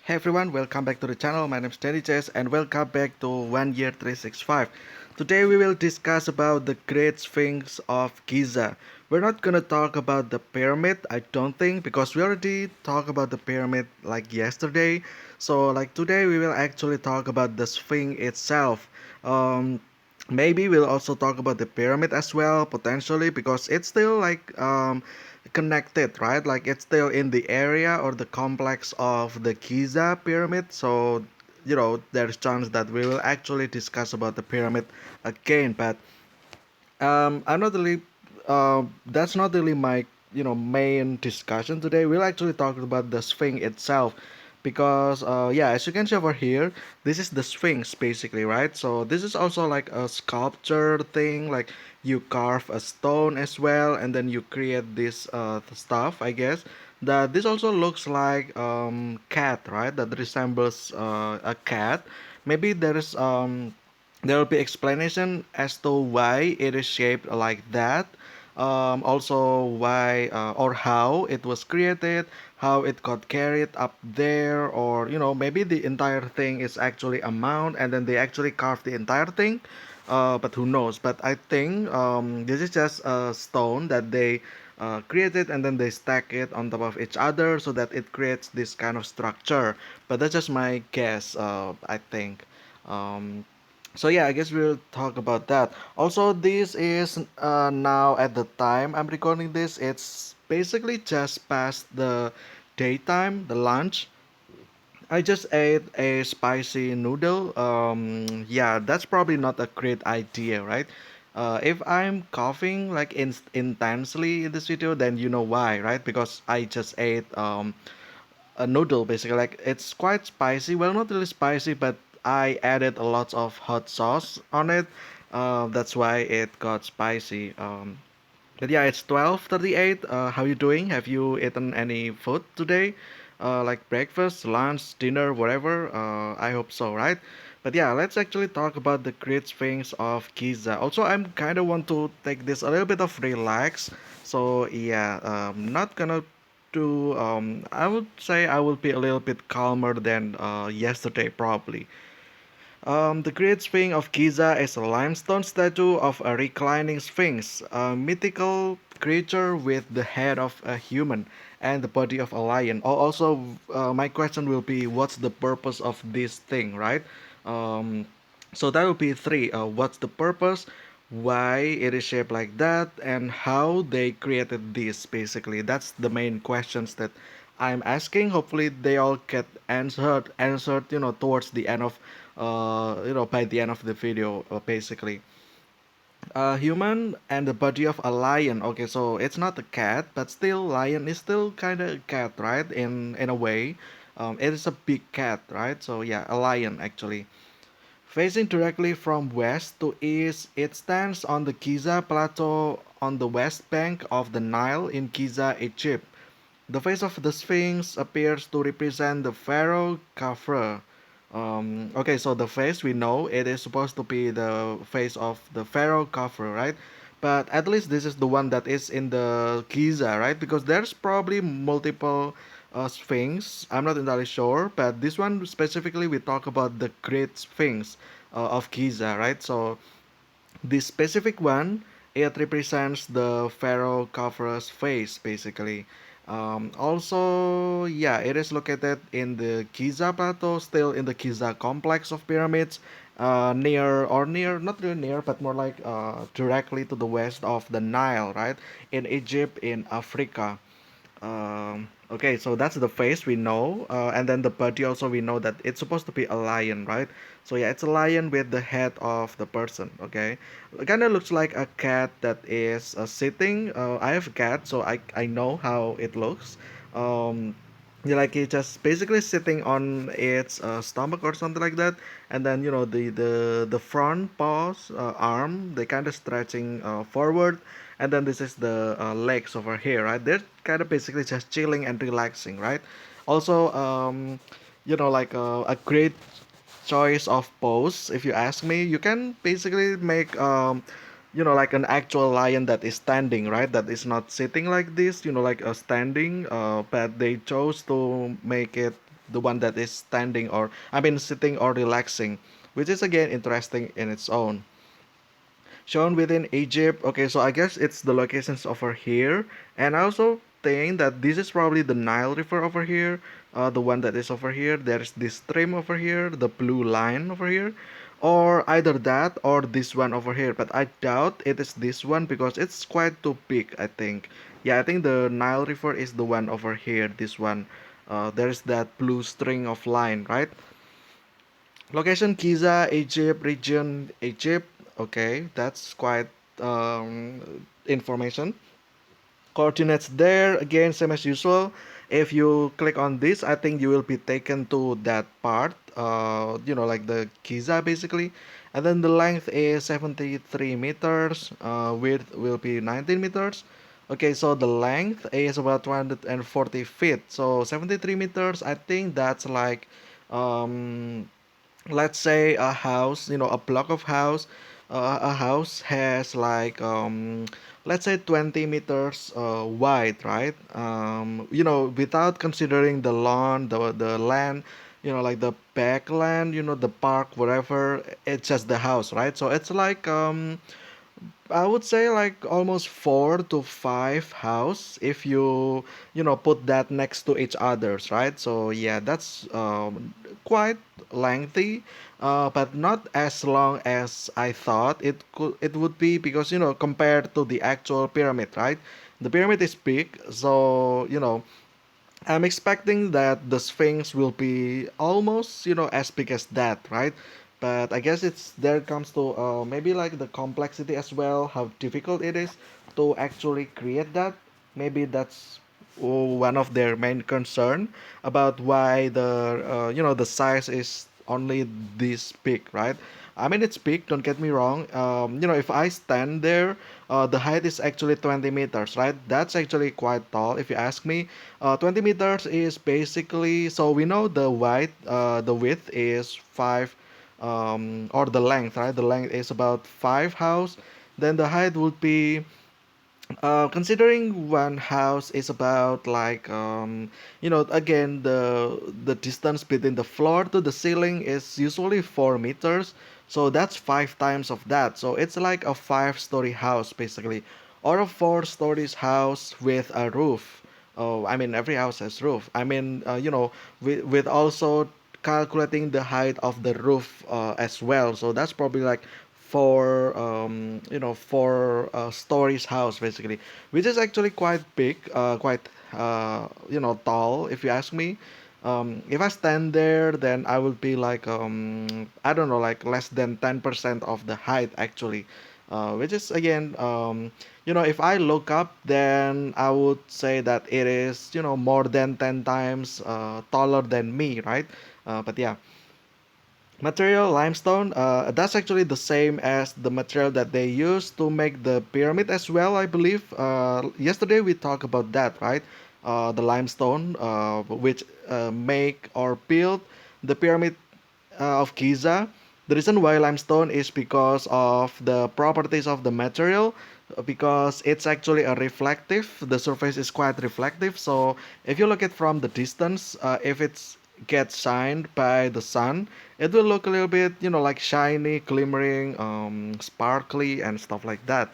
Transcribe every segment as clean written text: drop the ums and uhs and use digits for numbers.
Hey everyone, welcome back to the channel. My name is Danny Chess and welcome back to 1 Year 365. Today we will discuss about the Great Sphinx of Giza. We're not gonna talk about the pyramid, I don't think, because we already talked about the pyramid like yesterday. So like today we will actually talk about the Sphinx itself. Maybe we'll also talk about the pyramid as well, potentially, because it's still connected, right? Like it's still in the area or the complex of the Giza pyramid. So, there's chance that we will actually discuss about the pyramid again. But I'm not really. That's not really my main discussion today. We'll actually talk about the Sphinx itself, because yeah, as you can see over here, this is the Sphinx basically, right? So this is also like a sculpture thing. Like you carve a stone as well, and then you create this stuff. I guess that this also looks like cat, right? That resembles a cat. Maybe there will be explanation as to why it is shaped like that. Also why or how it was created, how it got carried up there, or maybe the entire thing is actually a mount and then they actually carved the entire thing. But who knows? But I think this is just a stone that they created and then they stack it on top of each other so that it creates this kind of structure. But that's just my guess. I think. Um, so yeah, I guess we'll talk about that. Also, this is now at the time I'm recording this, it's basically just past the daytime, the lunch. I just ate a spicy noodle. Yeah, that's probably not a great idea, right? If I'm coughing like intensely in this video, then you know why, right? Because I just ate a noodle basically. Like it's quite spicy. Well, not really spicy, but I added a lot of hot sauce on it. That's why it got spicy. But yeah, it's 12:38. How you doing? Have you eaten any food today? Like breakfast, lunch, dinner, whatever. I hope so, right? But yeah, let's actually talk about the great Sphinx of Giza. Also, I'm kind of want to take this a little bit of relax. So yeah, not gonna do. I would say I will be a little bit calmer than yesterday probably. The Great Sphinx of Giza is a limestone statue of a reclining sphinx, a mythical creature with the head of a human and the body of a lion. Also, my question will be, what's the purpose of this thing, right? Um, so that will be three. What's the purpose? Why it is shaped like that, and how they created this. Basically, that's the main questions that I'm asking. Hopefully, they all get answered. Towards the end of, by the end of the video, basically. A human and the body of a lion. Okay, so it's not a cat, but still, lion is still kind of a cat, right? In a way, it is a big cat, right? So yeah, a lion actually. Facing directly from west to east, it stands on the Giza Plateau on the west bank of the Nile in Giza, Egypt. The face of the Sphinx appears to represent the pharaoh Khafre. Okay, so the face we know it is supposed to be the face of the pharaoh Khafre, right? But at least this is the one that is in the Giza, right? Because there's probably multiple Sphinx. I'm not entirely sure, but this one specifically we talk about the Great Sphinx of Giza, right? So this specific one, it represents the pharaoh Khafre's face, basically. Also, yeah, it is located in the Giza Plateau, still in the Giza complex of pyramids, not really near, but more like directly to the west of the Nile, right? In Egypt, in Africa. Okay, so that's the face we know, and then the body also we know that it's supposed to be a lion, right? So yeah, it's a lion with the head of the person. Okay, it kind of looks like a cat that is sitting. I have a cat, so I know how it looks. Um, yeah, like it's just basically sitting on its stomach or something like that, and then the front paws, arm, they kind of stretching forward, and then this is the legs over here, right? They're kind of basically just chilling and relaxing, right? Also, like a great choice of pose. If you ask me, you can basically make like an actual lion that is standing, right? That is not sitting like this, like a standing. But they chose to make it the one that is standing, or I mean sitting or relaxing, which is again interesting in its own. Shown within Egypt. Okay, so I guess it's the locations over here, and I also think that this is probably the Nile River over here, the one that is over here. There's this stream over here, the blue line over here, or either that or this one over here. But I doubt it is this one because it's quite too big, I think. Yeah, I think the Nile River is the one over here. This one. There's that blue string of line, right? Location Giza, Egypt, region Egypt. Okay, that's quite information. Coordinates there again, same as usual. If you click on this, I think you will be taken to that part. Like the Giza basically. And then the length is 73 meters. Width will be 19 meters. Okay, so the length is about 240 feet. So 73 meters, I think that's like um let's say a house, a block of house, a house has like let's say 20 meters wide, right? Without considering the lawn, the land, like the backland, the park, whatever. It's just the house, right? So it's like I would say like almost 4 to 5 house if you put that next to each others, right? So yeah, that's quite lengthy, but not as long as I thought it would be, because compared to the actual pyramid, right? The pyramid is big, so I'm expecting that the Sphinx will be almost, as big as that, right? But I guess it's there comes to maybe like the complexity as well, how difficult it is to actually create that. Maybe that's one of their main concern about why the size is only this big, right? I mean, it's big, don't get me wrong. If I stand there, the height is actually 20 meters, right? That's actually quite tall, if you ask me. 20 meters is basically, so we know the width is 5, or the length, right? The length is about 5 house. Then the height would be, considering one house is about like again the distance between the floor to the ceiling is usually 4 meters, so that's 5 times of that. So it's like a 5-story house basically, or a 4 stories house with a roof. Oh, I mean every house has roof. I mean with also calculating the height of the roof as well. So that's probably like four stories house basically, which is actually quite big, quite tall if you ask me. If I stand there, then I will be like I don't know, like less than 10% of the height actually, which is again if I look up, then I would say that it is more than 10 times taller than me, right? But yeah. Material limestone, that's actually the same as the material that they use to make the pyramid as well, I believe. Yesterday we talked about that, right? The limestone, which make or build the pyramid of Giza. The reason why limestone is because of the properties of the material, because it's actually a reflective. The surface is quite reflective. So if you look at from the distance, if it's gets shined by the sun, it will look a little bit, like shiny, glimmering, sparkly, and stuff like that.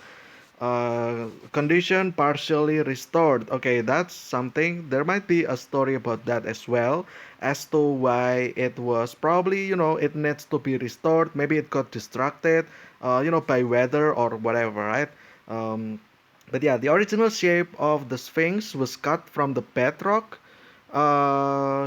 Condition partially restored. Okay, that's something. There might be a story about that as well, as to why it was probably, it needs to be restored. Maybe it got distracted, by weather or whatever, right? Um, but yeah, the original shape of the Sphinx was cut from the bedrock.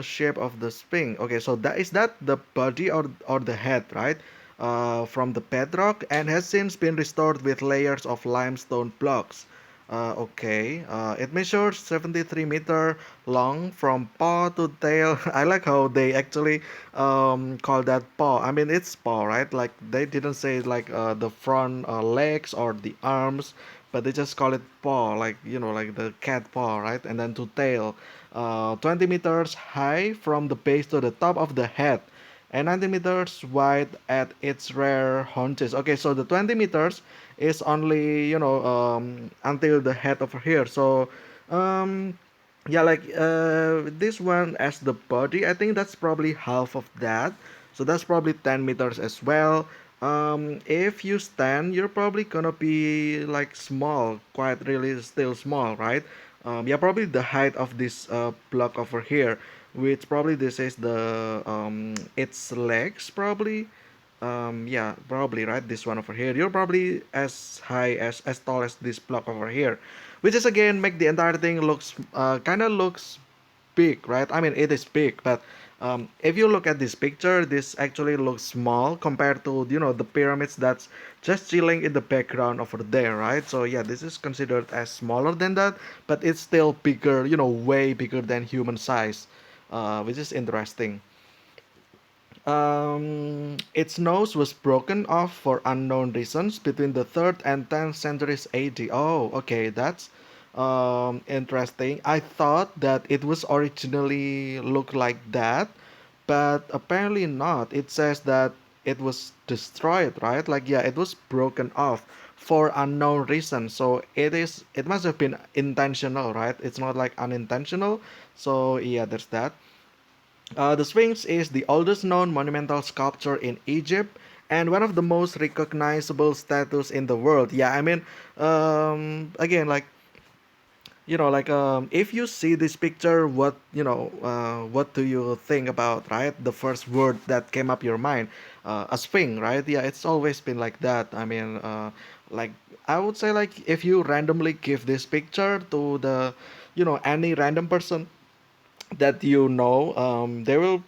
Shape of the Sphinx. Okay, so that the body or the head, right? From the bedrock, and has since been restored with layers of limestone blocks. Okay, it measures 73-meter long from paw to tail. I like how they actually call that paw. I mean, it's paw, right? Like they didn't say like the front legs or the arms, but they just call it paw, like like the cat paw, right? And then to tail, 20 meters high from the base to the top of the head, and 90 meters wide at its rear haunches. Okay, so the 20 meters is only until the head over here. So um Yeah, like this one as the body, I think that's probably half of that. So that's probably 10 meters as well. If you stand, you're probably gonna be like small, quite really still small, right? Yeah, probably the height of this block over here, which probably this is the its legs probably. Yeah, probably right. This one over here, you're probably as high as tall as this block over here, which is again make the entire thing looks kind of looks big, right? I mean, it is big, but if you look at this picture, this actually looks small compared to the pyramids that's just chilling in the background over there, right? So yeah, this is considered as smaller than that, but it's still bigger, way bigger than human size, which is interesting. Its nose was broken off for unknown reasons between the 3rd and 10th centuries AD. Oh, okay, that's interesting. I thought that it was originally looked like that, but apparently not. It says that it was destroyed, right? Like yeah, it was broken off for unknown reasons. So it must have been intentional, right? It's not like unintentional. So yeah, there's that. The Sphinx is the oldest known monumental sculpture in Egypt and one of the most recognizable statues in the world. Yeah, I mean, again, like like if you see this picture, what do you think about, right? The first word that came up your mind, a sphinx, right? Yeah, it's always been like that. I mean, like I would say, like if you randomly give this picture to any random person that they will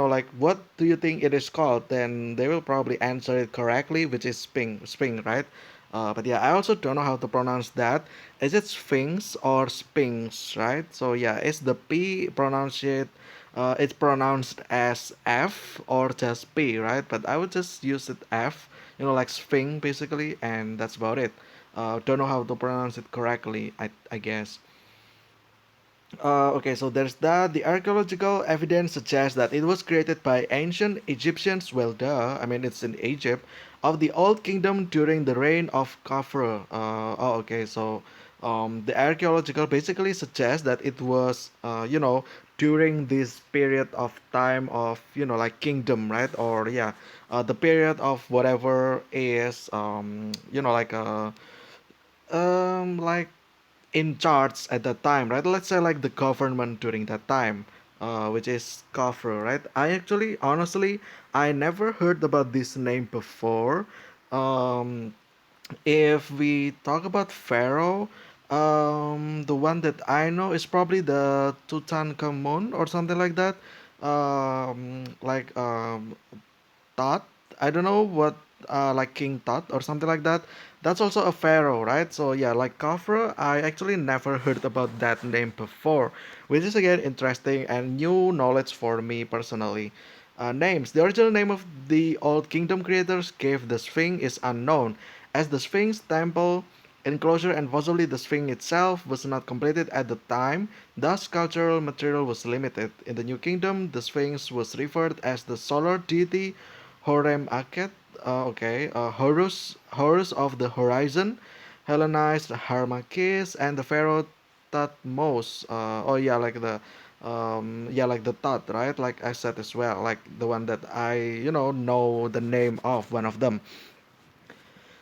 like what do you think it is called, then they will probably answer it correctly, which is sphinx, right? But yeah, I also don't know how to pronounce that. Is it sphinx or sphinx, right? So yeah, is the p pronounced it it's pronounced as f or just p, right? But I would just use it f, like sphinx basically, and that's about it. Don't know how to pronounce it correctly, I guess. Okay, so there's that. The archaeological evidence suggests that it was created by ancient Egyptians. Well, duh. I mean, it's in Egypt of the Old Kingdom during the reign of Khafre. Okay. So, the archaeological basically suggests that it was, during this period of time of, like kingdom, right? Or yeah, the period of whatever is, like in charge at that time, right? Let's say like the government during that time, which is Khafre, right? I actually, honestly, I never heard about this name before. Um, if we talk about Pharaoh, the one that I know is probably the Tutankhamun or something like that. Like Tut. I don't know what like King Tut or something like that. That's also a pharaoh, right? So yeah, like Khafre, I actually never heard about that name before, which is again interesting and new knowledge for me personally. Names. The original name of the Old Kingdom creators gave the Sphinx is unknown, as the Sphinx temple enclosure and possibly the Sphinx itself was not completed at the time. Thus, cultural material was limited. In the New Kingdom, the Sphinx was referred as the solar deity Horem Akhet, okay, Horus of the horizon, Hellenized Harmakis, and the pharaoh Thutmose. Oh yeah, like like the Tut, right? Like I said as well, like the one that I know the name of one of them.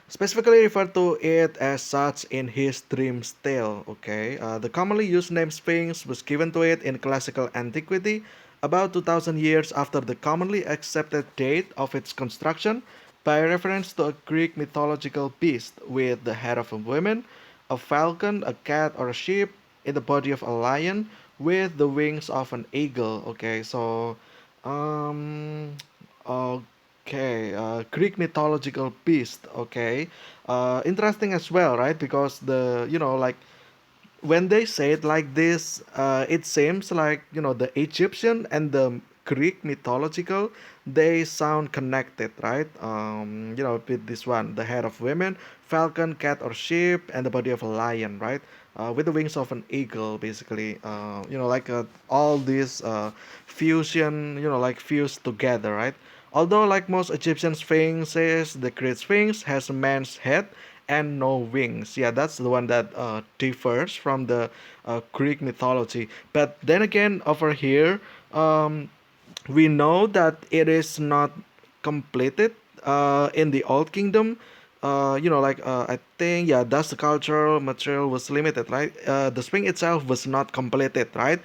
Specifically referred to it as such in his dream's tale. Okay, the commonly used name Sphinx was given to it in classical antiquity, about 2,000 years after the commonly accepted date of its construction, by reference to a Greek mythological beast with the head of a woman, a falcon, a cat, or a sheep, in the body of a lion, with the wings of an eagle. Okay, so um, okay, Greek mythological beast. Okay, interesting as well, right? Because the like when they say it like this, it seems like the Egyptian and the Greek mythological, they sound connected, right? With this one, the head of women, falcon, cat, or sheep, and the body of a lion, right? With the wings of an eagle, basically. Like all these fusion, like fused together, right? Although, like most Egyptian sphinxes, the Great Sphinx has a man's head and no wings. Yeah, that's the one that differs from the Greek mythology. But then again, over here, um, we know that it is not completed in the old kingdom. I think, yeah, thus the cultural material was limited, right? The spring itself was not completed, right?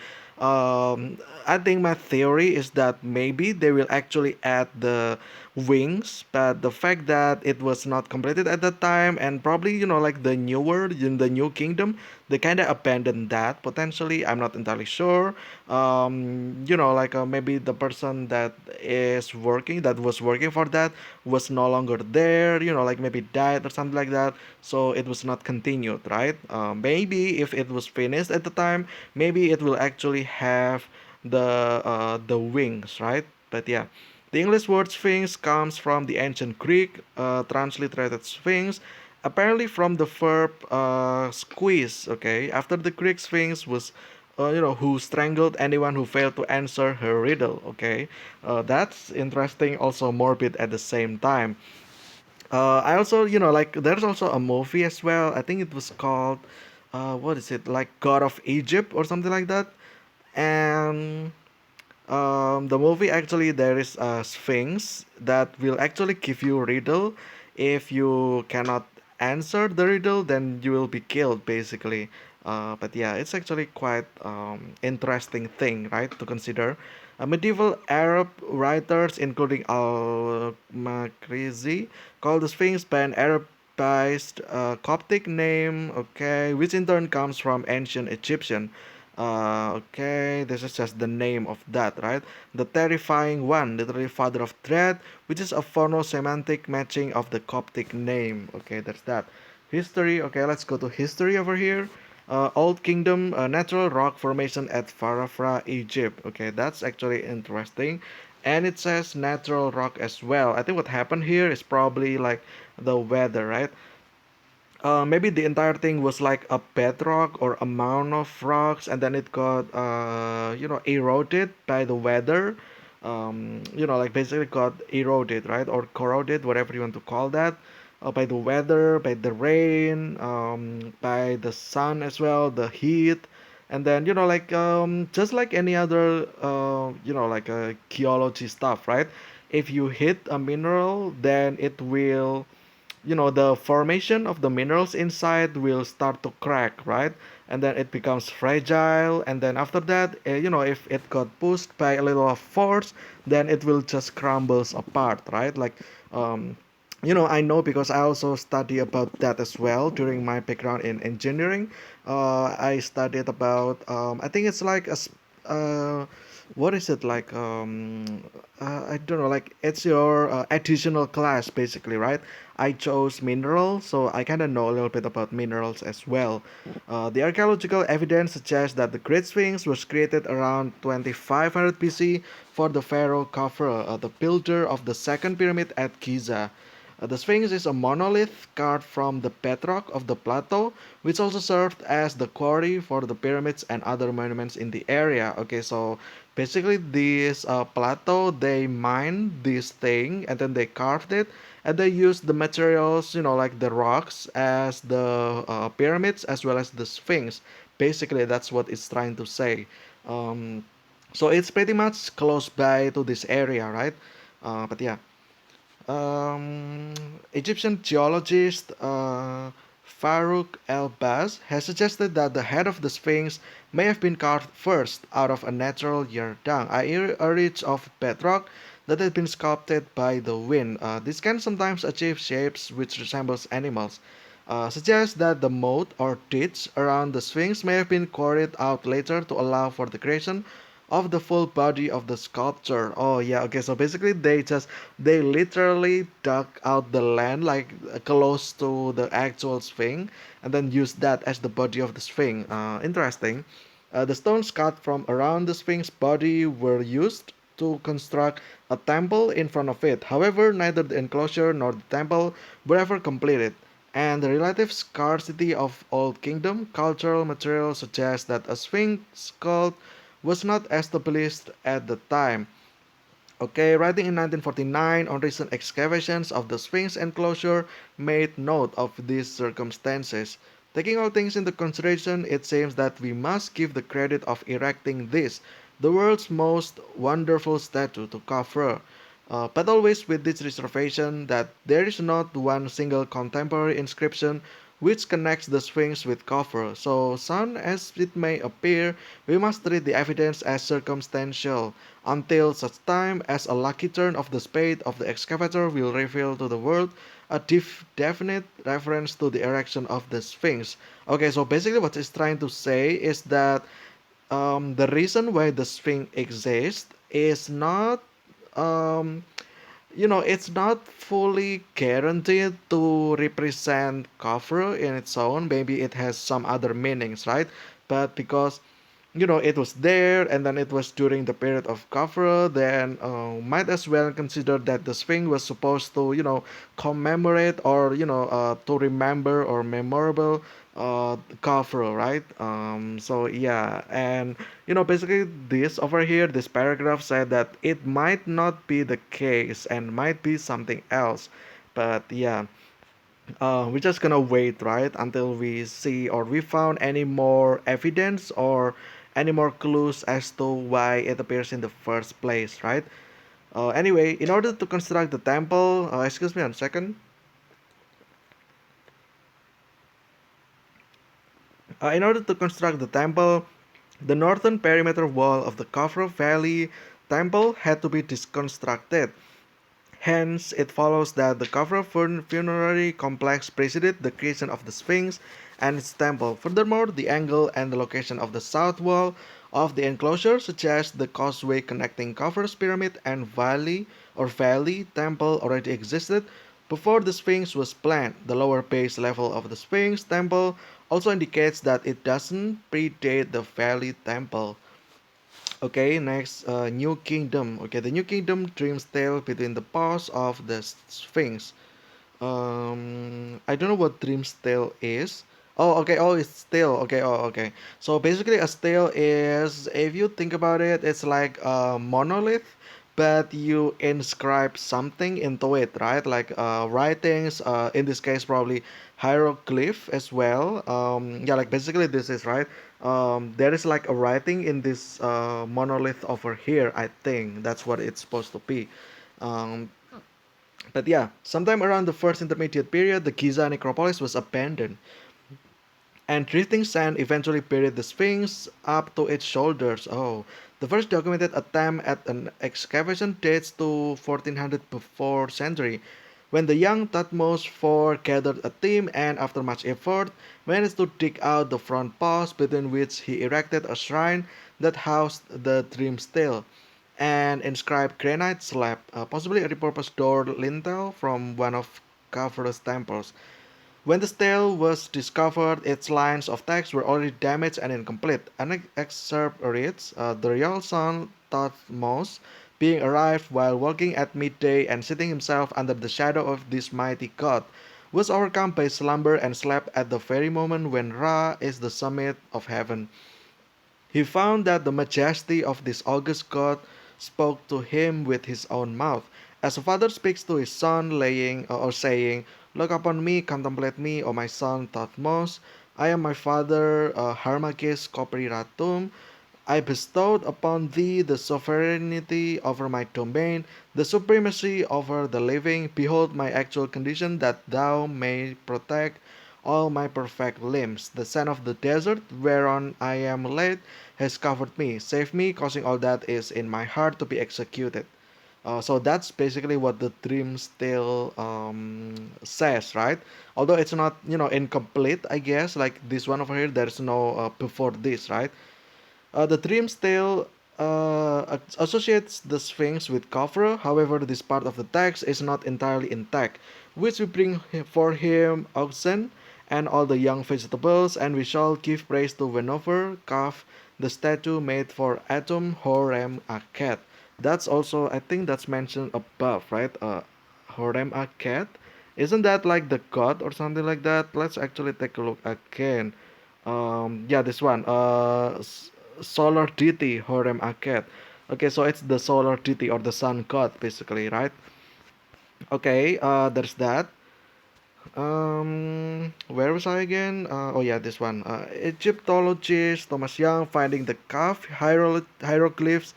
I think my theory is that maybe they will actually add the wings, but the fact that it was not completed at that time, and probably, like the newer in the new kingdom, they kind of abandoned that potentially. I'm not entirely sure. Maybe the person that was working for that was no longer there, like maybe died or something like that, so it was not continued, right? Maybe if it was finished at the time, maybe it will actually have the wings, right? But yeah, the English word sphinx comes from the ancient Greek, transliterated sphinx, apparently from the verb squeeze. Okay, after the Greek sphinx was, who strangled anyone who failed to answer her riddle. Okay, that's interesting, also morbid at the same time. I also, there's also a movie as well. I think it was called, what is it, like God of Egypt or something like that. And the movie, actually, there is a sphinx that will actually give you a riddle. If you cannot answer the riddle, then you will be killed, basically. But yeah, it's actually quite interesting thing, right, to consider. Medieval Arab writers, including al-Makrizi, called the sphinx by an Arabized Coptic name, okay, which in turn comes from ancient Egyptian. Okay, this is just the name of that, right? The terrifying one, literally father of dread, which is a phono-semantic matching of the Coptic name. Okay, that's that. History. Okay, let's go to history over here. Old Kingdom, natural rock formation at Farafra, Egypt. Okay, that's actually interesting. And it says natural rock as well. I think what happened here is probably like the weather, right? Maybe the entire thing was like a bedrock or a mound of rocks, and then it got eroded by the weather. Like basically got eroded, right, or corroded, whatever you want to call that, by the weather, by the rain, by the sun as well, the heat. And then, just like any other geology stuff, right? If you hit a mineral, then it will, the formation of the minerals inside will start to crack, right? And then it becomes fragile, and then after that, if it got pushed by a little of force, then it will just crumbles apart, right? Like, I know because I also study about that as well during my background in engineering. I studied about, I think it's like what is it like? I don't know. Like it's your additional class, basically, right? I chose minerals, so I kind of know a little bit about minerals as well. The archaeological evidence suggests that the Great Sphinx was created around 2500 BC for the pharaoh Khafre, the builder of the second pyramid at Giza. The Sphinx is a monolith carved from the bedrock of the plateau, which also served as the quarry for the pyramids and other monuments in the area. Okay, so basically, this plateau, they mined this thing and then they carved it, and they used the materials, like the rocks, as the pyramids as well as the Sphinx. Basically, that's what it's trying to say. Um, so it's pretty much close by to this area, right? But yeah. Um, Egyptian geologist Farouk El-Baz has suggested that the head of the Sphinx may have been carved first out of a natural yerdang, a ridge of bedrock that had been sculpted by the wind. This can sometimes achieve shapes which resembles animals. Suggests that the moat or ditch around the Sphinx may have been quarried out later to allow for the creation of the full body of the sculpture. Oh yeah, okay. So basically, they literally dug out the land like close to the actual Sphinx, and then used that as the body of the Sphinx. Interesting. The stones cut from around the Sphinx body were used to construct a temple in front of it. However, neither the enclosure nor the temple were ever completed. And the relative scarcity of Old Kingdom cultural material suggests that a Sphinx cult was not established at the time. Okay, writing in 1949 on recent excavations of the Sphinx enclosure made note of these circumstances. Taking all things into consideration, it seems that we must give the credit of erecting this, the world's most wonderful statue, to Khafre. But always with this reservation that there is not one single contemporary inscription which connects the Sphinx with Khafre. So, sound as it may appear, we must treat the evidence as circumstantial until such time as a lucky turn of the spade of the excavator will reveal to the world a definite reference to the erection of the Sphinx. Okay, so basically what it's trying to say is that the reason why the Sphinx exists is not um, it's not fully guaranteed to represent cover in its own. Maybe it has some other meanings, right? But because it was there and then it was during the period of cover, then might as well consider that the Sphinx was supposed to, commemorate or, to remember or memorable cover, right? So yeah, and basically this over here, this paragraph said that it might not be the case and might be something else. But yeah, we're just gonna wait, right, until we see or we found any more evidence or any more clues as to why it appears in the first place, right? Anyway, in order to construct the temple, excuse me one second. In order to construct the temple, the northern perimeter wall of the Kafra Valley temple had to be disconstructed. Hence, it follows that the Kafra funerary complex preceded the creation of the Sphinx and its temple. Furthermore, the angle and the location of the south wall of the enclosure suggest the causeway connecting Kafra's pyramid and valley temple already existed before the Sphinx was planned. The lower base level of the Sphinx temple also indicates that it doesn't predate the valley temple. Okay, next, New Kingdom. Okay, the New Kingdom dreams tale between the paws of the Sphinx. I don't know what Dream's Tale is. Oh, okay. Oh, it's stale. Okay. Oh, okay. So basically, a stale is, if you think about it, it's like a monolith, but you inscribe something into it, right? Like writings. In this case, probably hieroglyph as well. Yeah, like basically this is right. There is like a writing in this monolith over here. I think that's what it's supposed to be. Um, but yeah, sometime around the first intermediate period, the Giza necropolis was abandoned, and drifting sand eventually buried the Sphinx up to its shoulders. Oh, the first documented attempt at an excavation dates to 1400 before century, when the young Thutmose IV gathered a team and, after much effort, managed to dig out the front paws, between which he erected a shrine that housed the dream's tale and inscribed granite slab, possibly a repurposed door lintel from one of Kafra's temples. When the stele was discovered, its lines of text were already damaged and incomplete. An excerpt reads, "The real son Thothmos, being arrived while walking at midday and sitting himself under the shadow of this mighty god, was overcome by slumber and slept at the very moment when Ra is the summit of heaven. He found that the majesty of this august god spoke to him with his own mouth, as a father speaks to his son, laying or saying, 'Look upon me, contemplate me, O my son Thothmos. I am my father Harmachis Kopri I bestowed upon thee the sovereignty over my domain, the supremacy over the living. Behold my actual condition, that thou may protect all my perfect limbs. The sand of the desert whereon I am laid has covered me. Save me, causing all that is in my heart to be executed.'" So that's basically what the dream still says, right? Although it's not, incomplete, I guess. Like this one over here, there's no before this, right? The dream tale associates the Sphinx with Khafre. However, this part of the text is not entirely intact, which we bring for him oxen and all the young vegetables, and we shall give praise to Venover, Kaf, the statue made for Atum Horem Akhet. That's also, I think that's mentioned above, right? Horem Akhet. Isn't that like the god or something like that? Let's actually take a look again. Yeah, this one. Solar deity Horem Akhet. Okay, so it's the solar deity or the sun god, basically, right? Okay, there's that. Where was I again? Oh yeah, this one. Egyptologist Thomas Young finding the calf hieroglyphs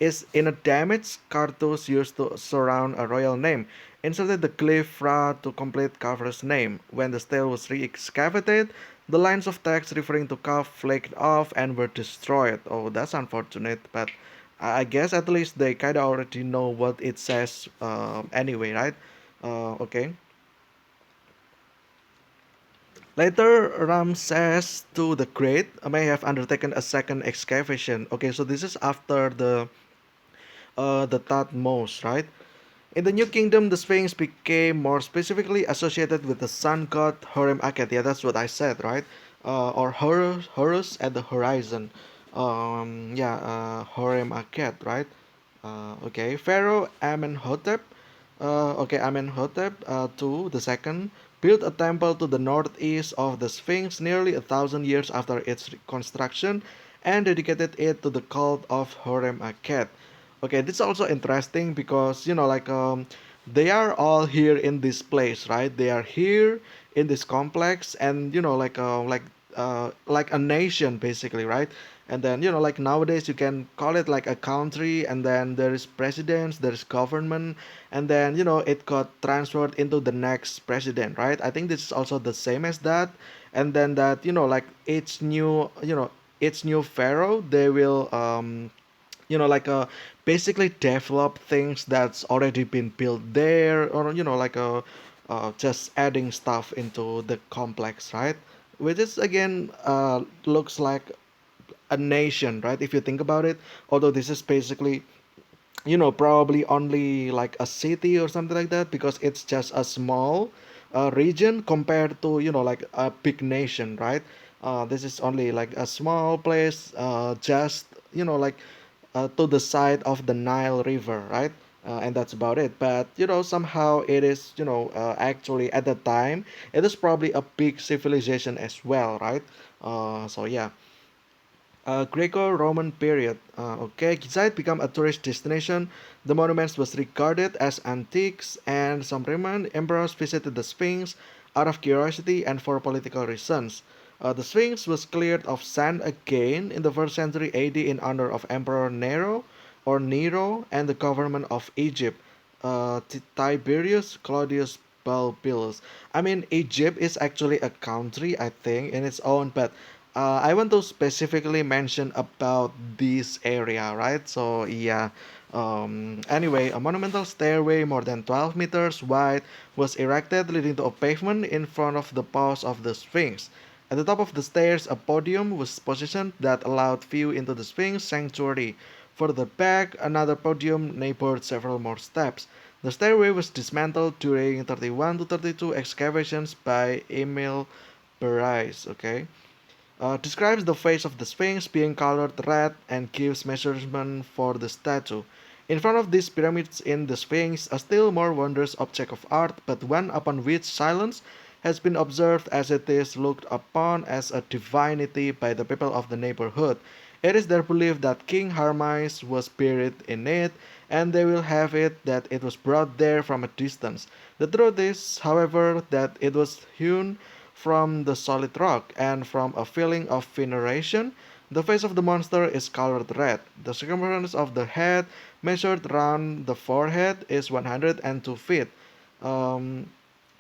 is in a damaged cartouche used to surround a royal name. Inserted the glyph Ra to complete Kafra's name. When the stele was re-excavated, the lines of text referring to Kaf flaked off and were destroyed. Oh, that's unfortunate, but I guess at least they kind of already know what it says anyway, right? Okay. Later, Ramses II the Great may have undertaken a second excavation. Okay, so this is after the Thutmose, right? In the New Kingdom, the Sphinx became more specifically associated with the sun god Horem Akhet. Yeah, that's what I said, right? Or Horus at the horizon. Horem Akhet, right? Okay, Pharaoh Amenhotep. Amenhotep II the second built a temple to the northeast of the Sphinx nearly 1,000 years after its construction, and dedicated it to the cult of Horem Akhet. Okay, this is also interesting because they are all here in this place, right? They are here in this complex, and like a nation basically, right? And then like nowadays you can call it like a country, and then there is presidents, there is government, and then it got transferred into the next president, right? I think this is also the same as that, and then that like each new pharaoh, they will basically develop things that's already been built there, or just adding stuff into the complex, right? Which is again looks like a nation, right? If you think about it, although this is basically probably only like a city or something like that, because it's just a small region compared to like a big nation, right? This is only like a small place, just to the side of the Nile River, right? And that's about it. But somehow it is, actually at the time, it is probably a big civilization as well, right? So yeah. Greco-Roman period. Okay, Giza had become a tourist destination. The monuments was regarded as antiques, and some Roman emperors visited the Sphinx out of curiosity and for political reasons. The Sphinx was cleared of sand again in the first century AD in honor of Emperor Nero and the government of Egypt, Tiberius Claudius Bulbillus. I mean, Egypt is actually a country, I think, in its own, but I want to specifically mention about this area, right? So yeah. Anyway, a monumental stairway more than 12 meters wide was erected, leading to a pavement in front of the paws of the Sphinx. At the top of the stairs, a podium was positioned that allowed view into the Sphinx sanctuary. Further back, another podium neighbored several more steps. The stairway was dismantled during 31 to 32 excavations by Emil Berais. Okay, describes the face of the Sphinx being colored red and gives measurement for the statue. In front of these pyramids in the Sphinx, a still more wondrous object of art, but one upon which silence has been observed, as it is looked upon as a divinity by the people of the neighborhood. It is their belief that King Hermes was buried in it, and they will have it that it was brought there from a distance. The truth is, however, that it was hewn from the solid rock, and from a feeling of veneration, the face of the monster is colored red. The circumference of the head, measured round the forehead, is 102 feet. Um,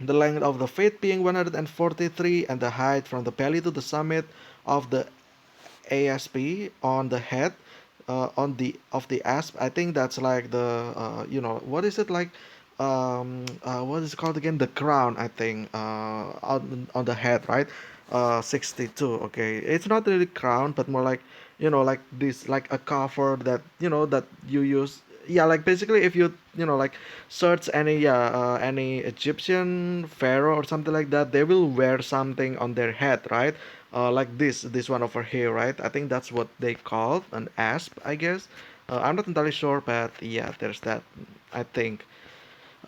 the length of the feet being 143, and the height from the belly to the summit of the ASP on the head, on the of the asp. I think that's like the what is it like? What is it called again? The crown, I think. On the head, right? 62. Okay, it's not really crown, but more like like this, like a cover that that you use. Yeah, like basically, if you like search any Egyptian pharaoh or something like that, they will wear something on their head, right? Like this one over here, right? I think that's what they call an asp, I guess. I'm not entirely sure, but yeah, there's that, I think.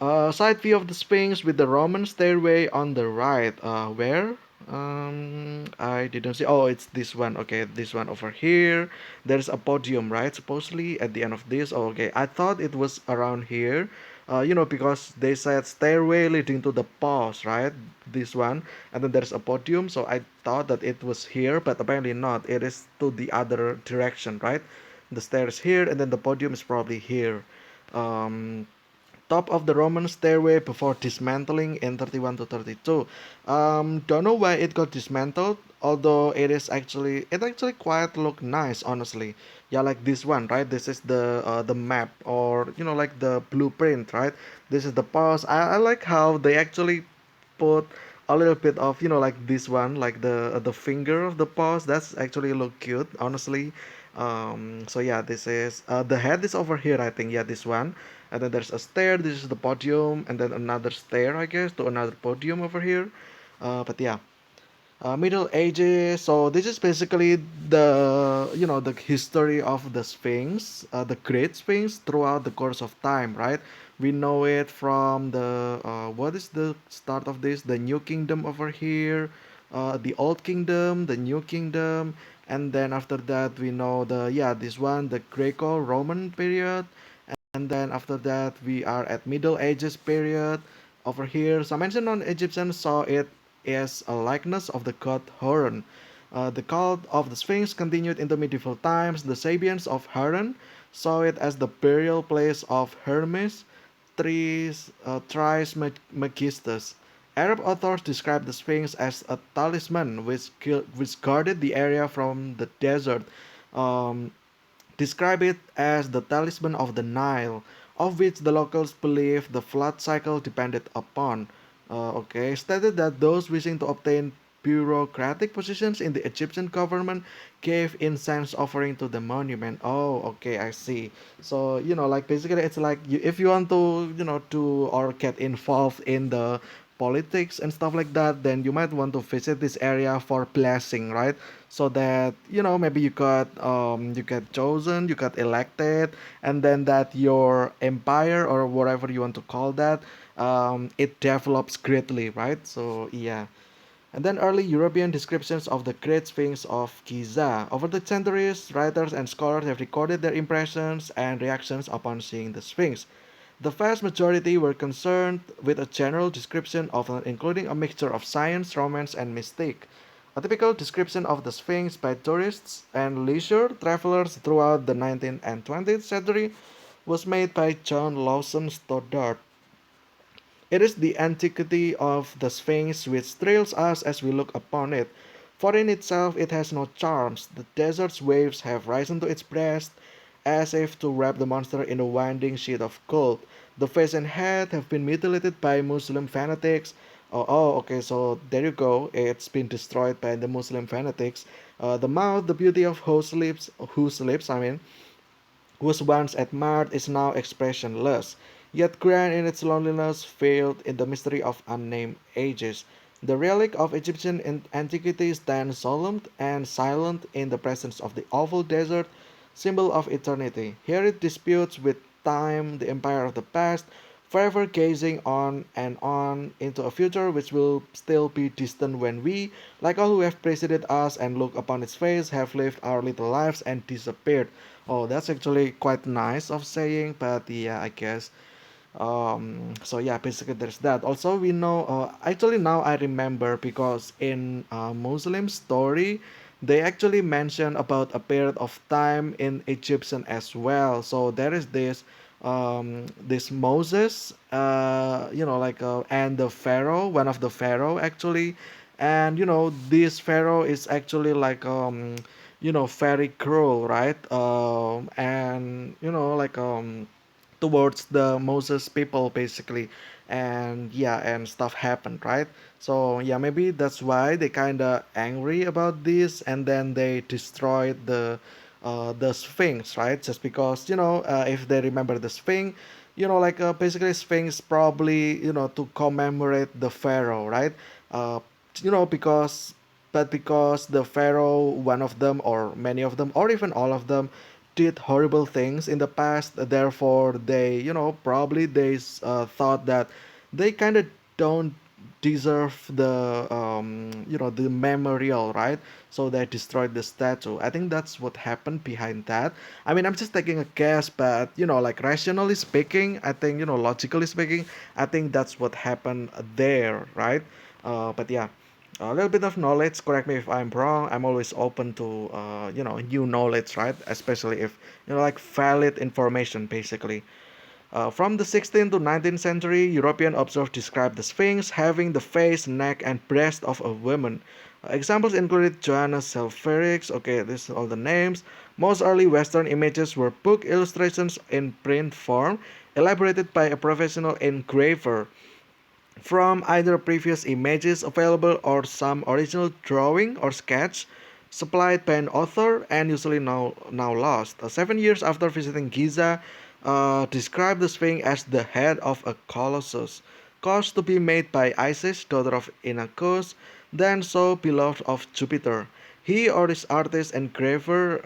Side view of the Sphinx with the Roman stairway on the right. Where? I didn't see. Oh, it's this one. Okay, this one over here. There's a podium, right? Supposedly at the end of this. Oh, okay, I thought it was around here. Because they said stairway leading to the pause, right? This one, and then there's a podium. So I thought that it was here, but apparently not. It is to the other direction, right? The stairs here, and then the podium is probably here. Um, Top of the Roman stairway before dismantling in 31 to 32. Don't know why it got dismantled, although it actually quite look nice, honestly. Yeah, like this one, right? This is the map, or like the blueprint, right? This is the pause. I like how they actually put a little bit of like this one, like the finger of the paws. That's actually look cute, honestly. So yeah, this is the head is over here, I think. Yeah, this one, and then there's a stair. This is the podium, and then another stair, I guess, to another podium over here. But yeah, Middle Ages. So this is basically the history of the Sphinx, the Great Sphinx, throughout the course of time, right? We know it from the what is the start of this? The New Kingdom over here, the Old Kingdom, the New Kingdom, and then after that we know this one, the Greco-Roman period, and then after that we are at Middle Ages period over here. Some ancient non-Egyptians saw it as a likeness of the god Horus. The cult of the Sphinx continued into medieval times. The Sabians of Haran saw it as the burial place of Hermes Trismegistus. Arab authors describe the Sphinx as a talisman which guarded the area from the desert. Um, Describe it as the talisman of the Nile, of which the locals believe the flood cycle depended upon. Stated that those wishing to obtain bureaucratic positions in the Egyptian government gave incense offering to the monument. Oh, okay, I see. So, like basically it's like if you want to, to or get involved in the politics and stuff like that, then you might want to visit this area for blessing, right? So that maybe you get chosen, you got elected, and then that your empire or whatever you want to call that, it develops greatly, right? So yeah. And then early European descriptions of the Great Sphinx of Giza. Over the centuries, writers and scholars have recorded their impressions and reactions upon seeing the Sphinx. The vast majority were concerned with a general description of it, including a mixture of science, romance, and mystique. A typical description of the Sphinx by tourists and leisure travelers throughout the 19th and 20th century was made by John Lawson Stoddard. It is the antiquity of the Sphinx which thrills us as we look upon it. For in itself it has no charms. The desert's waves have risen to its breast, as if to wrap the monster in a winding sheet of gold. The face and head have been mutilated by Muslim fanatics. Okay, so there you go. It's been destroyed by the Muslim fanatics. The mouth, the beauty of whose lips, whose once admired is now expressionless, yet grand in its loneliness, veiled in the mystery of unnamed ages. The relic of Egyptian antiquity stands solemn and silent in the presence of the awful desert, symbol of eternity. Here it disputes with time, the empire of the past, forever gazing on and on into a future which will still be distant when we, like all who have preceded us and looked upon its face, have lived our little lives and disappeared. Oh, that's actually quite nice of saying, but yeah, I guess. So yeah, basically there's that. Also, we know. Actually, now I remember because in Muslim story, they actually mention about a period of time in Egyptian as well. So there is this Moses, and the Pharaoh, one of the Pharaoh actually, and this Pharaoh is actually like very cruel, right? And towards the Moses people basically, and yeah, and stuff happened, right? So yeah, maybe that's why they kind of angry about this, and then they destroyed the Sphinx, right? Just because if they remember the Sphinx, basically Sphinx probably to commemorate the Pharaoh, right? Uh, because because the Pharaoh, one of them or many of them or even all of them did horrible things in the past. Therefore, they, probably they thought that they kind of don't deserve the the memorial, right? So they destroyed the statue. I think that's what happened behind that. I mean, I'm just taking a guess, but like rationally speaking, I think logically speaking, I think that's what happened there, right? But yeah, a little bit of knowledge. Correct me if I'm wrong. I'm always open to new knowledge, right? Especially if like valid information, basically. From the 16th to 19th century, European observers described the Sphinx having the face, neck, and breast of a woman. Examples included Johanna Selferix. Okay, this is all the names. Most early Western images were book illustrations in print form, elaborated by a professional engraver from either previous images available or some original drawing or sketch supplied by an author and usually now lost. 7 years after visiting Giza, described the Sphinx as the head of a colossus, caused to be made by Isis, daughter of Inachus, then so beloved of Jupiter. He or his artist engraver,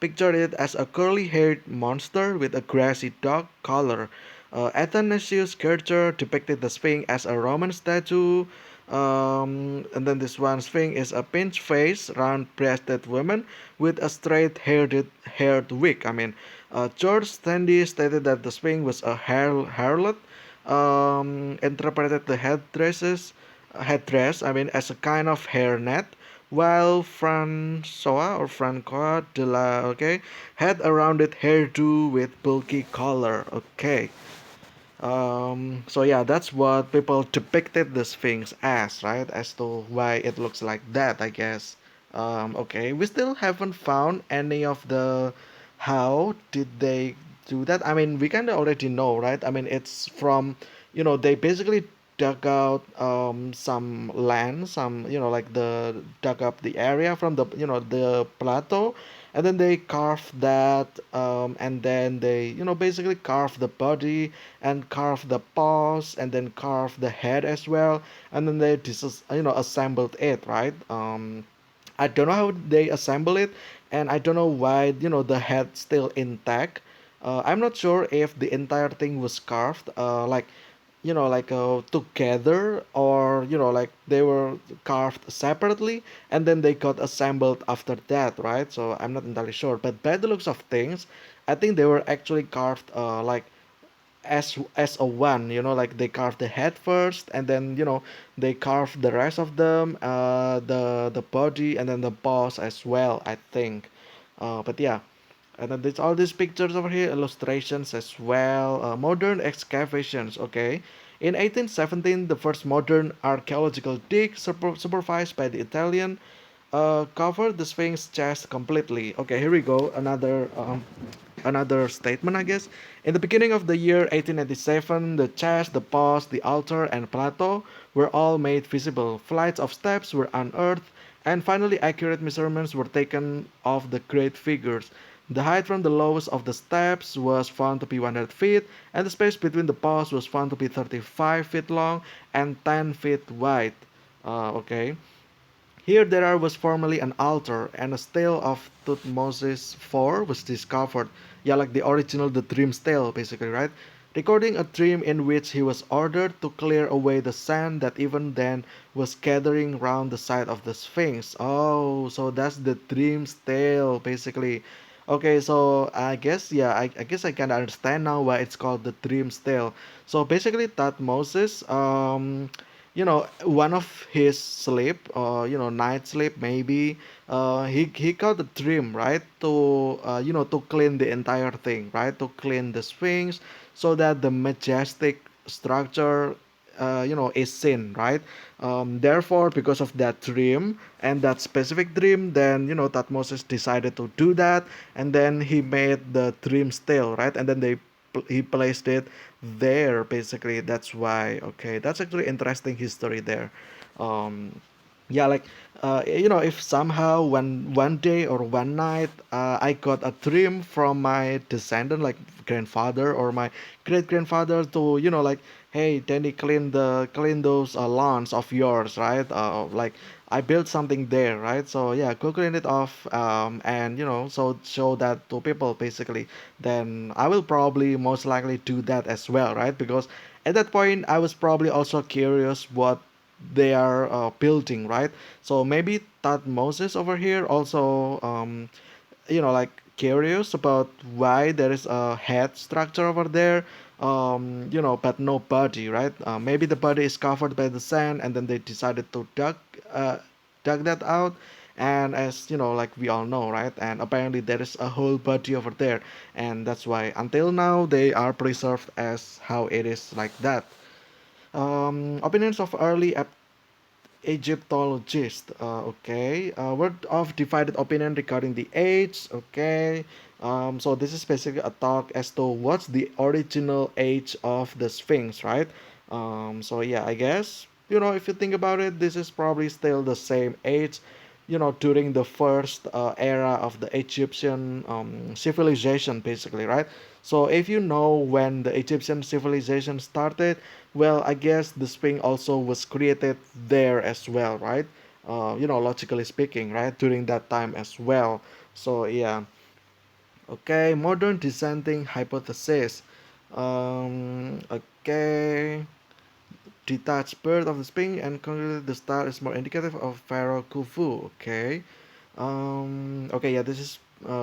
pictured it as a curly-haired monster with a grassy dark color. Athanasius Kircher depicted the Sphinx as a Roman statue. And then this one Sphinx is a pinch-faced, round-breasted woman with a straight-haired wig. George Standy stated that the Sphinx was a harlot. Interpreted the headdress, as a kind of hairnet, while Francois de la, okay, had a rounded hairdo with bulky collar. Okay. So yeah, that's what people depicted the Sphinx as, right? As to why it looks like that, I guess. Okay, we still haven't found any of the how did they do that. I mean, we kind of already know, right? I mean, it's from, they basically dug out some land, some, like the dug up the area from the, the plateau, and then they carved that, and then they, basically carved the body and carve the paws and then carve the head as well, and then they assembled it, right? I don't know how they assemble it, and I don't know why the head still intact. I'm not sure if the entire thing was carved like together, or like they were carved separately and then they got assembled after that, right? So I'm not entirely sure, but by the looks of things, I think they were actually carved like as a one, like they carve the head first and then they carve the rest of them, the body and then the paws as well, I think. But yeah, and then there's all these pictures over here, illustrations as well, modern excavations. Okay, in 1817 the first modern archaeological dig supervised by the Italian covered the Sphinx chest completely. Okay, here we go. Another statement, I guess. In the beginning of the year 1887, the chest, the paws, the altar, and plateau were all made visible. Flights of steps were unearthed, and finally accurate measurements were taken of the great figures. The height from the lowest of the steps was found to be 100 feet, and the space between the paws was found to be 35 feet long and 10 feet wide. Okay. Here there was formerly an altar, and a stele of Tutmosis IV was discovered. Yeah, like the original, the dream stele, basically, right? Recording a dream in which he was ordered to clear away the sand that even then was gathering round the side of the Sphinx. Oh, so that's the dream stele, basically. Okay, so I guess, yeah, I guess I can understand now why it's called the dream stele. So basically, Tutmosis, one of his sleep, night sleep maybe, he got a dream, right, to to clean the entire thing, right, to clean the Sphinx so that the majestic structure is seen, right? Therefore, because of that dream and that specific dream, then Thutmose decided to do that, and then he made the dream still, right? And then he placed it there, basically. That's why. Okay, that's actually interesting history there. um yeah, like if somehow one day or one night I got a dream from my descendant, like grandfather or my great grandfather, to like, hey Danny, clean those lawns of yours, right? Like I built something there, right? So yeah, go clean it off, and so show that to people basically. Then I will probably most likely do that as well, right? Because at that point I was probably also curious what they are building, right? So maybe that Moses over here also, like curious about why there is a head structure over there, but no body, right? Maybe the body is covered by the sand, and then they decided to uh, dug that out. And as like we all know, right? And apparently there is a whole body over there, and that's why until now they are preserved as how it is like that. Opinions of early Egyptologist. Okay. Word of divided opinion regarding the age. Okay. So this is basically a talk as to what's the original age of the Sphinx, right? So yeah, I guess if you think about it, this is probably still the same age. During the first era of the Egyptian civilization, basically, right? So if you know when the Egyptian civilization started, well, I guess the Sphinx also was created there as well, right? Logically speaking, right? During that time as well. So yeah. Okay, modern descending hypothesis. Okay. Detached birth of the Sphinx and concluded the star is more indicative of Pharaoh Khufu. Okay. Okay, yeah, this is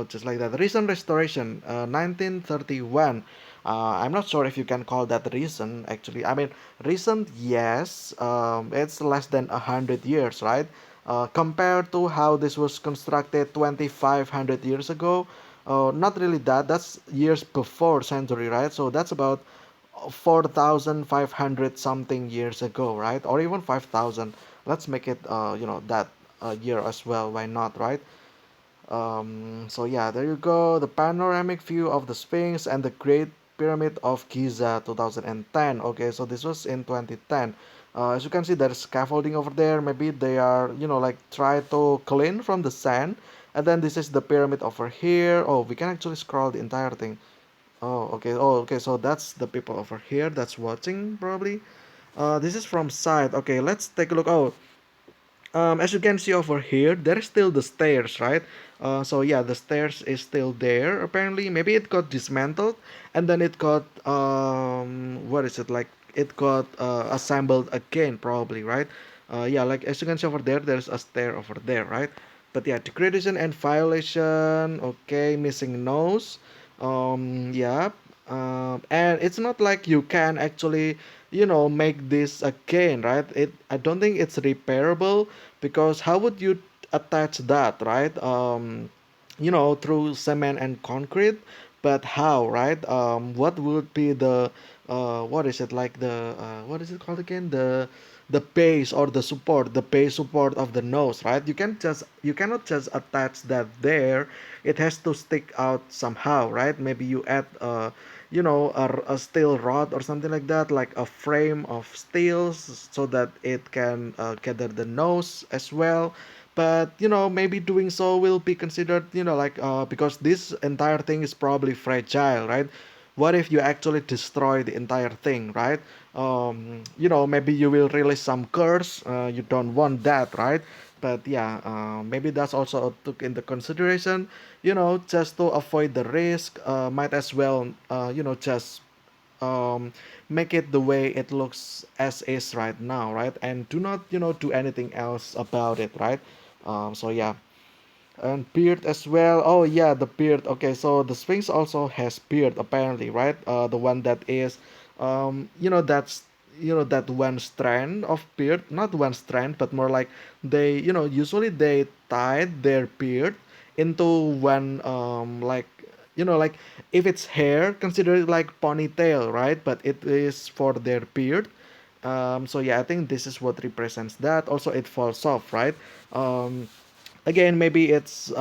just like that. Recent restoration, 1931. I'm not sure if you can call that recent, actually. I mean, recent, yes. It's less than 100 years, right? Compared to how this was constructed 2,500 years ago. Not really that. That's years before century, right? So that's about 4,500 something years ago, right? Or even 5,000. Let's make it, that year as well. Why not, right? So yeah, there you go. The panoramic view of the Sphinx and the Great Pyramid of Giza 2010. Okay, so this was in 2010. As you can see, there's scaffolding over there. Maybe they are, like try to clean from the sand. And then this is the pyramid over here. Oh, we can actually scroll the entire thing. Oh, okay. Oh, okay. So that's the people over here that's watching probably. This is from side. Okay, let's take a look. Oh, as you can see over here, there's still the stairs, right? So yeah, the stairs is still there. Apparently, maybe it got dismantled, and then it got what is it like? It got assembled again, probably, right? Yeah, like as you can see over there, there's a stair over there, right? But yeah, degradation and violation. Okay, missing nose. Yeah. And it's not like you can actually make this again, right? I don't think it's repairable, because how would you attach that, right? Through cement and concrete. But how, right? What would be the what is it like, the what is it called again, the base or the base support of the nose, right? You cannot just attach that there. It has to stick out somehow, right? Maybe you add a steel rod or something like that, like a frame of steels, so that it can gather the nose as well. But maybe doing so will be considered, like because this entire thing is probably fragile, right? What if you actually destroy the entire thing, right? Maybe you will release some curse. You don't want that, right? But yeah, maybe that's also took into consideration. Just to avoid the risk, might as well, just um, make it the way it looks as is right now, right? And do not, do anything else about it, right? So yeah, and beard as well. Oh yeah, the beard. Okay, so the Sphinx also has beard apparently, right? The one that is, that's that one strand of beard, not one strand, but more like they, usually they tied their beard into one, like, like if it's hair, consider it like ponytail, right? But it is for their beard. So yeah, I think this is what represents that. Also, it falls off, right? Again, maybe it's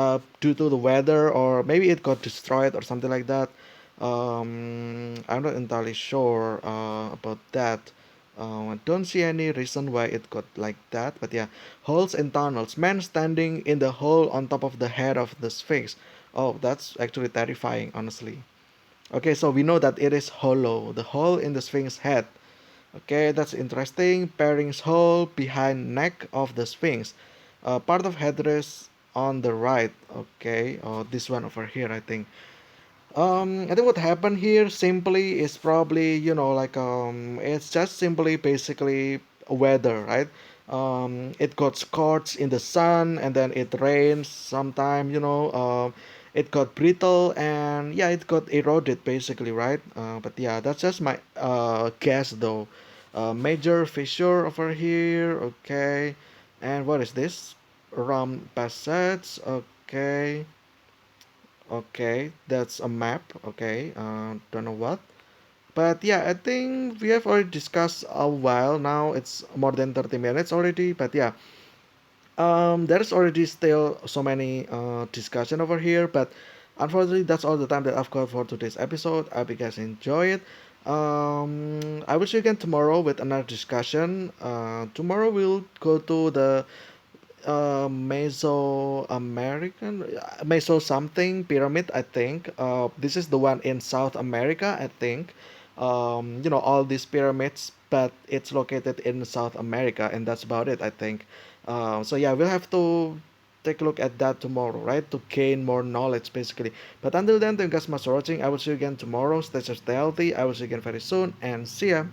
due to the weather, or maybe it got destroyed or something like that. I'm not entirely sure about that. I don't see any reason why it got like that, but yeah. Holes in tunnels. Man standing in the hole on top of the head of the Sphinx. Oh, that's actually terrifying, honestly. Okay, so we know that it is hollow, the hole in the Sphinx head. Okay, that's interesting. Pairings hole behind neck of the Sphinx. part of headdress on the right. Okay, this one over here, I think. I think what happened here simply is probably, like, it's just simply basically weather, right? It got scorched in the sun and then it rains sometime, it got brittle and yeah, it got eroded basically, right? But yeah, that's just my guess though. Major fissure over here, okay. And what is this? Rum passage, okay. Okay, that's a map. Okay, don't know what. But yeah, I think we have already discussed a while now. It's more than 30 minutes already. But yeah, there's already still so many discussion over here. But unfortunately, that's all the time that I've got for today's episode. I hope you guys enjoy it. I will see you again tomorrow with another discussion. Tomorrow we'll go to the Meso something pyramid, I think. This is the one in South America, I think. All these pyramids, but it's located in South America, and that's about it, I think. So yeah, we'll have to take a look at that tomorrow, right? To gain more knowledge, basically. But until then, thank you guys so much for watching. I will see you again tomorrow. Stay safe, stay healthy. I will see you again very soon, and see ya.